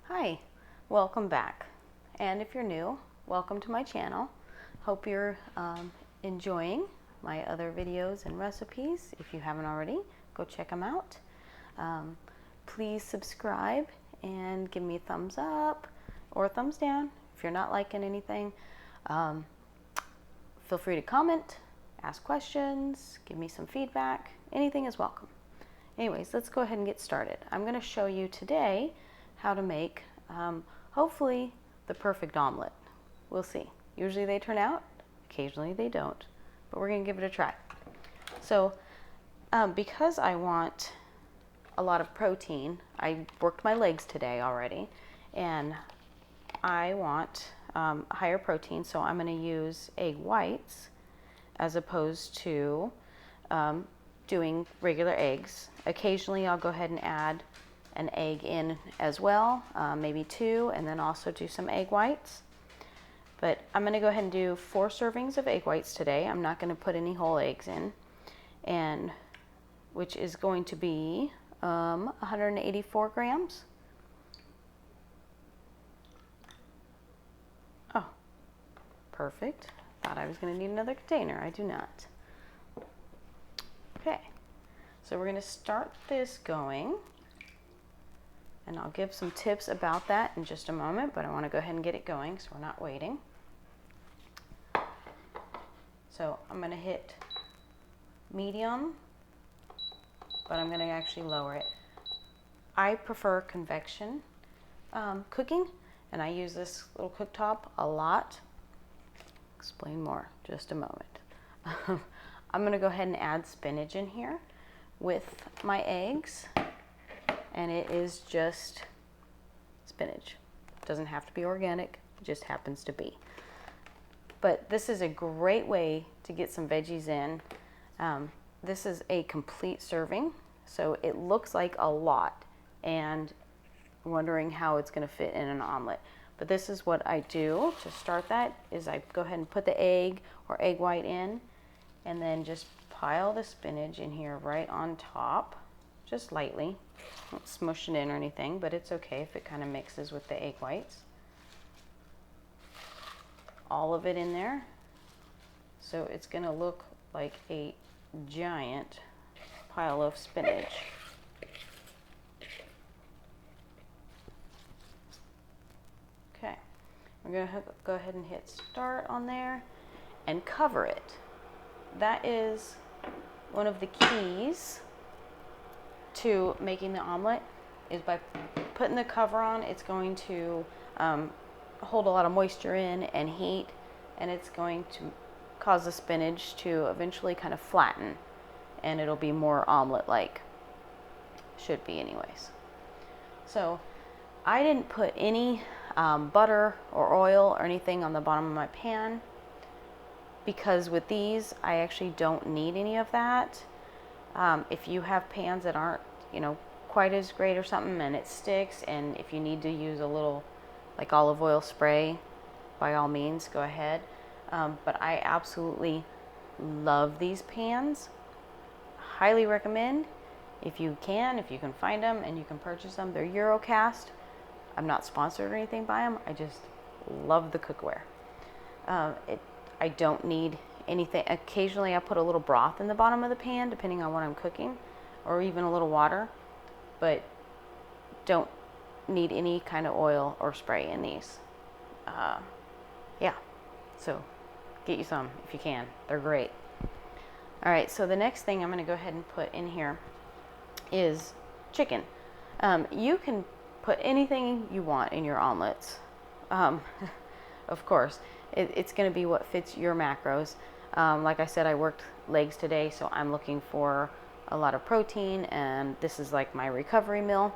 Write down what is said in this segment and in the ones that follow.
Hi, welcome back. And if you're new, welcome to my channel. Hope you're enjoying my other videos and recipes. If you haven't already, go check them out. Please subscribe and give me a thumbs up or a thumbs down. If you're not liking anything, feel free to comment, ask questions, give me some feedback. Anything is welcome. Anyways, let's go ahead and get started. I'm going to show you today how to make, hopefully, the perfect omelet. We'll see. Usually they turn out, occasionally they don't, but we're going to give it a try. So, because I want a lot of protein, I worked my legs today already, and I want higher protein, so I'm going to use egg whites as opposed to doing regular eggs. Occasionally I'll go ahead and add an egg in as well, maybe 2, and then also do some egg whites. But I'm going to go ahead and do 4 servings of egg whites today. I'm not going to put any whole eggs in, and which is going to be 184 grams. Oh, perfect. Thought I was going to need another container. I do not. Okay, so we're going to start this going. And I'll give some tips about that in just a moment, but I want to go ahead and get it going so we're not waiting. So I'm going to hit medium, but I'm going to actually lower it. I prefer convection cooking, and I use this little cooktop a lot. Explain more in just a moment. I'm going to go ahead and add spinach in here with my eggs. And it is just spinach. It doesn't have to be organic, it just happens to be. But this is a great way to get some veggies in. This is a complete serving, so it looks like a lot, and wondering how it's going to fit in an omelet. But this is what I do to start that, is I go ahead and put the egg or egg white in, and then just pile the spinach in here right on top, just lightly. Don't smush it in or anything, but it's okay if it kind of mixes with the egg whites. All of it in there. So it's going to look like a giant pile of spinach. Okay, we're going to go ahead and hit start on there and cover it. That is one of the keys to making the omelet, is by putting the cover on. It's going to hold a lot of moisture in and heat, and it's going to cause the spinach to eventually kind of flatten, and it'll be more omelet-like. Should be anyways. So I didn't put any butter or oil or anything on the bottom of my pan, because with these I actually don't need any of that. If you have pans that aren't, quite as great or something, and it sticks, and if you need to use a little like olive oil spray, by all means go ahead. But I absolutely love these pans. Highly recommend if you can find them and you can purchase them. They're Eurocast. I'm not sponsored or anything by them. I just love the cookware. I don't need anything. Occasionally I put a little broth in the bottom of the pan depending on what I'm cooking, or even a little water, but don't need any kind of oil or spray in these. Yeah, so get you some if you can. They're great. All right, so the next thing I'm going to go ahead and put in here is chicken. You can put anything you want in your omelets. Of course, it's going to be what fits your macros. Like I said, I worked legs today, so I'm looking for a lot of protein, and this is like my recovery meal.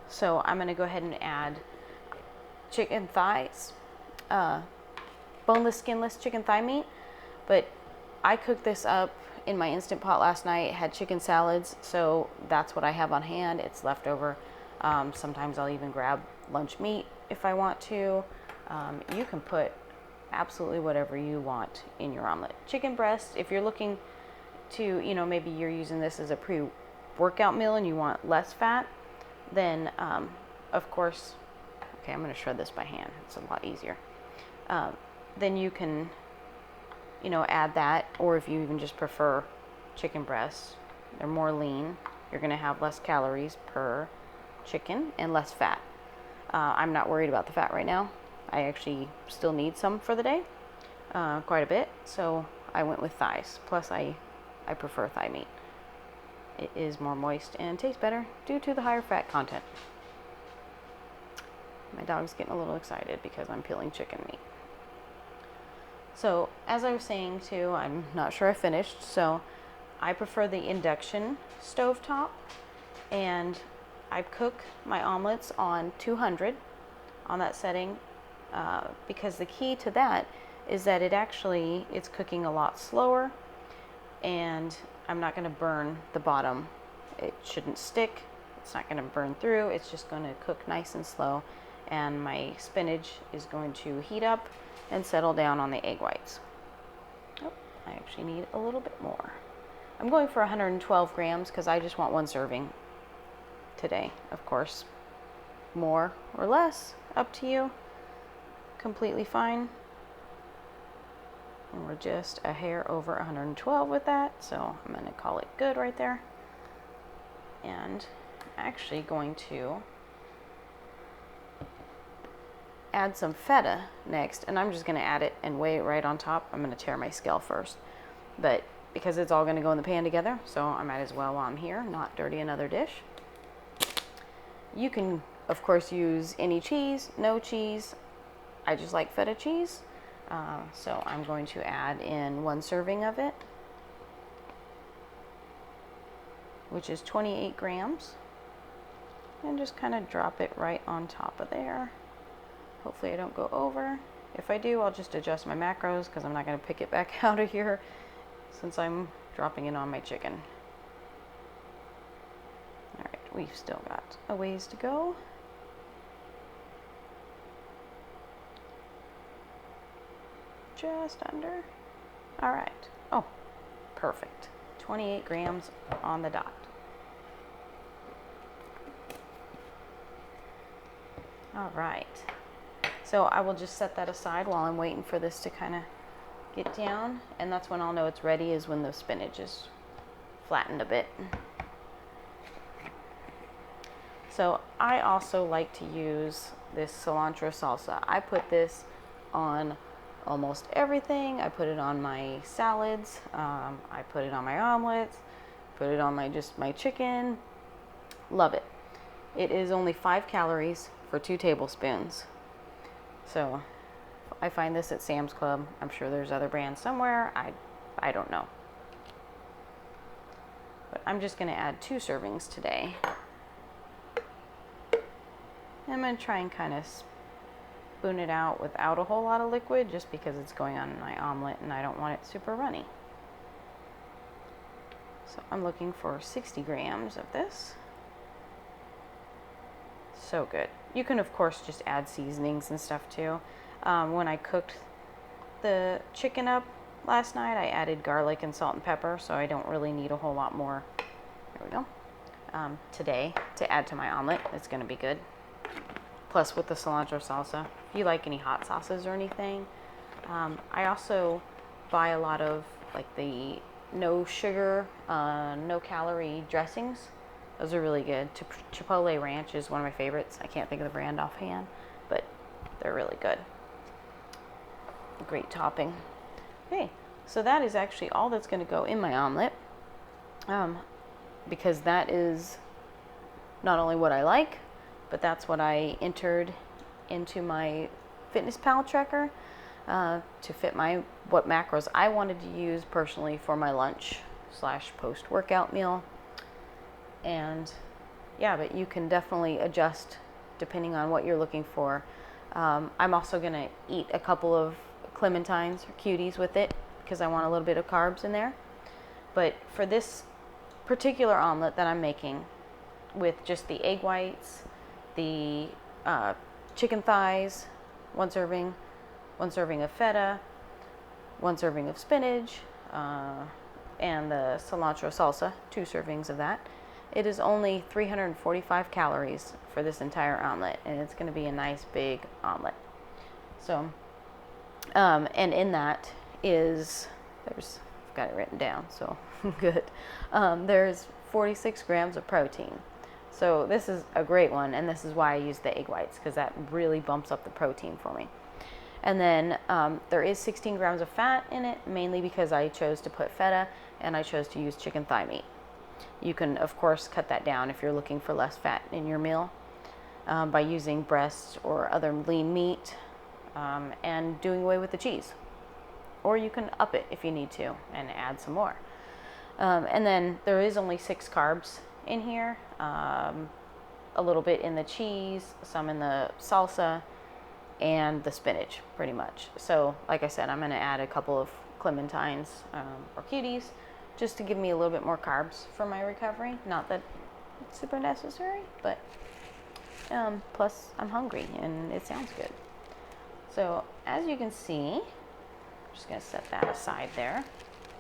So I'm going to go ahead and add chicken thighs, boneless, skinless chicken thigh meat. But I cooked this up in my Instant Pot last night, had chicken salads, so that's what I have on hand. It's leftover. Sometimes I'll even grab lunch meat if I want to. You can put absolutely whatever you want in your omelet. Chicken breast, if you're looking to, maybe you're using this as a pre-workout meal and you want less fat, then of course, okay, I'm going to shred this by hand. It's a lot easier. Then you can, add that, or if you even just prefer chicken breasts, they're more lean. You're going to have less calories per chicken and less fat. I'm not worried about the fat right now. I actually still need some for the day, quite a bit. So I went with thighs. Plus, I prefer thigh meat. It is more moist and tastes better due to the higher fat content. My dog's getting a little excited because I'm peeling chicken meat. So as I was saying too, I'm not sure I finished, so I prefer the induction stovetop, and I cook my omelets on 200 on that setting, because the key to that is that it's cooking a lot slower, and I'm not going to burn the bottom. It shouldn't stick. It's not going to burn through. It's just going to cook nice and slow, and my spinach is going to heat up and settle down on the egg whites. Oh, I actually need a little bit more. I'm going for 112 grams because I just want one serving today. Of course, more or less, up to you. Completely fine. And we're just a hair over 112 with that, so I'm going to call it good right there. And I'm actually going to add some feta next, and I'm just going to add it and weigh it right on top. I'm going to tear my scale first, but because it's all going to go in the pan together, so I might as well while I'm here not dirty another dish. You can of course use any cheese, no cheese. I just like feta cheese, so I'm going to add in 1 serving of it, which is 28 grams, and just kind of drop it right on top of there. Hopefully I don't go over. If I do, I'll just adjust my macros because I'm not going to pick it back out of here since I'm dropping it on my chicken. All right, we've still got a ways to go. Just under. All right. Oh, perfect. 28 grams on the dot. All right. So I will just set that aside while I'm waiting for this to kind of get down, and that's when I'll know it's ready, is when the spinach is flattened a bit. So I also like to use this cilantro salsa. I put this on almost everything. I put it on my salads. I put it on my omelets. Put it on my chicken. Love it. It is only 5 calories for 2 tablespoons. So I find this at Sam's Club. I'm sure there's other brands somewhere. I don't know. But I'm just going to add 2 servings today. I'm going to try and kind of spoon it out without a whole lot of liquid, just because it's going on my omelet and I don't want it super runny. So I'm looking for 60 grams of this. So good. You can of course just add seasonings and stuff too. When I cooked the chicken up last night, I added garlic and salt and pepper, so I don't really need a whole lot more. There we go. Today to add to my omelet. It's going to be good. Plus with the cilantro salsa, if you like any hot sauces or anything. I also buy a lot of like the no sugar, no calorie dressings. Those are really good. Chipotle Ranch is one of my favorites. I can't think of the brand offhand, but they're really good. Great topping. Okay, so that is actually all that's going to go in my omelet, because that is not only what I like, but that's what I entered into my FitnessPal tracker to fit what macros I wanted to use personally for my lunch / post-workout meal. And yeah, but you can definitely adjust depending on what you're looking for. I'm also going to eat a couple of clementines or cuties with it because I want a little bit of carbs in there. But for this particular omelet that I'm making, with just the egg whites, the chicken thighs, 1 serving, 1 serving of feta, 1 serving of spinach, and the cilantro salsa, 2 servings of that, It is only 345 calories for this entire omelet, and it's going to be a nice big omelet. So, and in that is, I've got it written down, so good. There's 46 grams of protein. So this is a great one, and this is why I use the egg whites, because that really bumps up the protein for me. And then there is 16 grams of fat in it, mainly because I chose to put feta and I chose to use chicken thigh meat. You can, of course, cut that down if you're looking for less fat in your meal by using breast or other lean meat and doing away with the cheese. Or you can up it if you need to and add some more. And then there is only 6 carbs in here, a little bit in the cheese, some in the salsa, and the spinach, pretty much. So, like I said, I'm going to add a couple of clementines or cuties just to give me a little bit more carbs for my recovery. Not that it's super necessary, but plus I'm hungry and it sounds good. So, as you can see, I'm just going to set that aside there.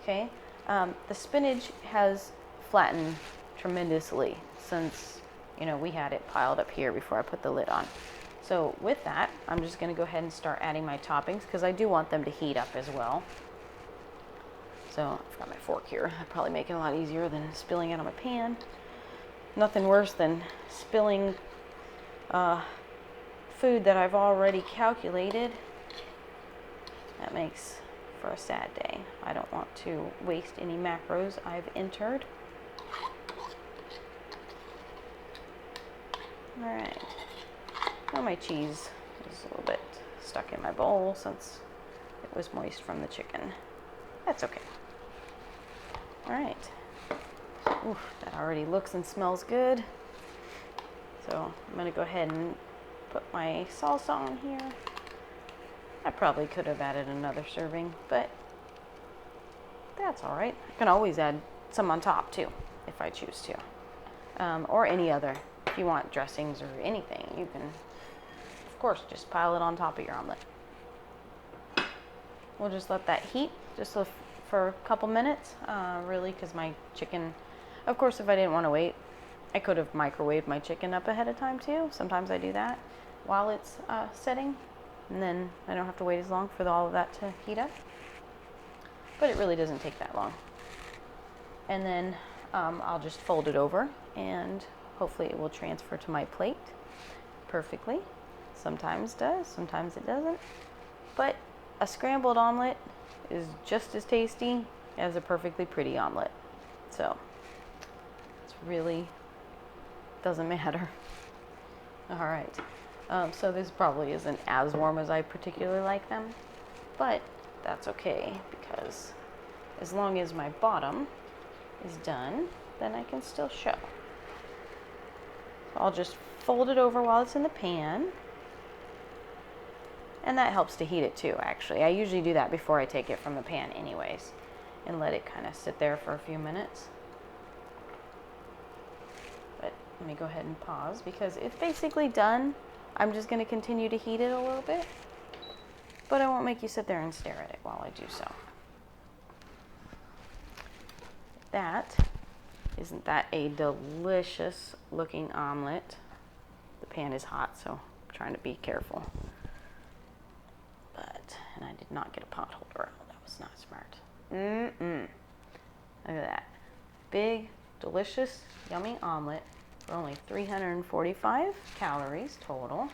Okay, the spinach has flattened tremendously since, we had it piled up here before I put the lid on. So with that, I'm just going to go ahead and start adding my toppings because I do want them to heat up as well. So I've got my fork here. That'd probably make it a lot easier than spilling it on my pan. Nothing worse than spilling food that I've already calculated. That makes for a sad day. I don't want to waste any macros I've entered. All right. Now my cheese is a little bit stuck in my bowl since it was moist from the chicken. That's okay. All right. Ooh, that already looks and smells good. So I'm going to go ahead and put my salsa on here. I probably could have added another serving, but that's all right. I can always add some on top too, if I choose to. Or any other. If you want dressings or anything, you can, of course, just pile it on top of your omelet. We'll just let that heat just for a couple minutes, really, because my chicken, of course, if I didn't want to wait, I could have microwaved my chicken up ahead of time too. Sometimes I do that while it's setting, and then I don't have to wait as long for all of that to heat up. But it really doesn't take that long. And then I'll just fold it over, and hopefully it will transfer to my plate perfectly. Sometimes does, sometimes it doesn't. But a scrambled omelet is just as tasty as a perfectly pretty omelet. So it's really doesn't matter. All right. So this probably isn't as warm as I particularly like them, but that's okay because as long as my bottom is done, then I can still show. So I'll just fold it over while it's in the pan. And that helps to heat it too, actually. I usually do that before I take it from the pan anyways, and let it kind of sit there for a few minutes. But let me go ahead and pause because it's basically done. I'm just going to continue to heat it a little bit, but I won't make you sit there and stare at it while I do so. Isn't that a delicious looking omelet? The pan is hot, so I'm trying to be careful. And I did not get a pot holder out. That was not smart. Look at that. Big, delicious, yummy omelet for only 345 calories total.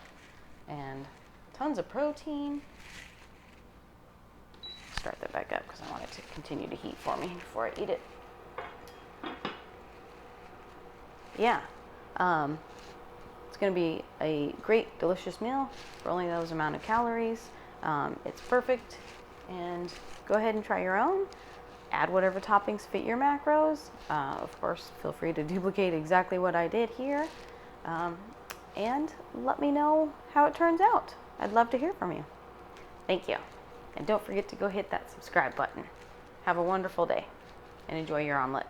And tons of protein. Start that back up because I want it to continue to heat for me before I eat it. Yeah. It's going to be a great, delicious meal for only those amount of calories. It's perfect, and go ahead and try your own. Add whatever toppings fit your macros. Of course, feel free to duplicate exactly what I did here, and let me know how it turns out. I'd love to hear from you. Thank you, and don't forget to go hit that subscribe button. Have a wonderful day, and enjoy your omelet.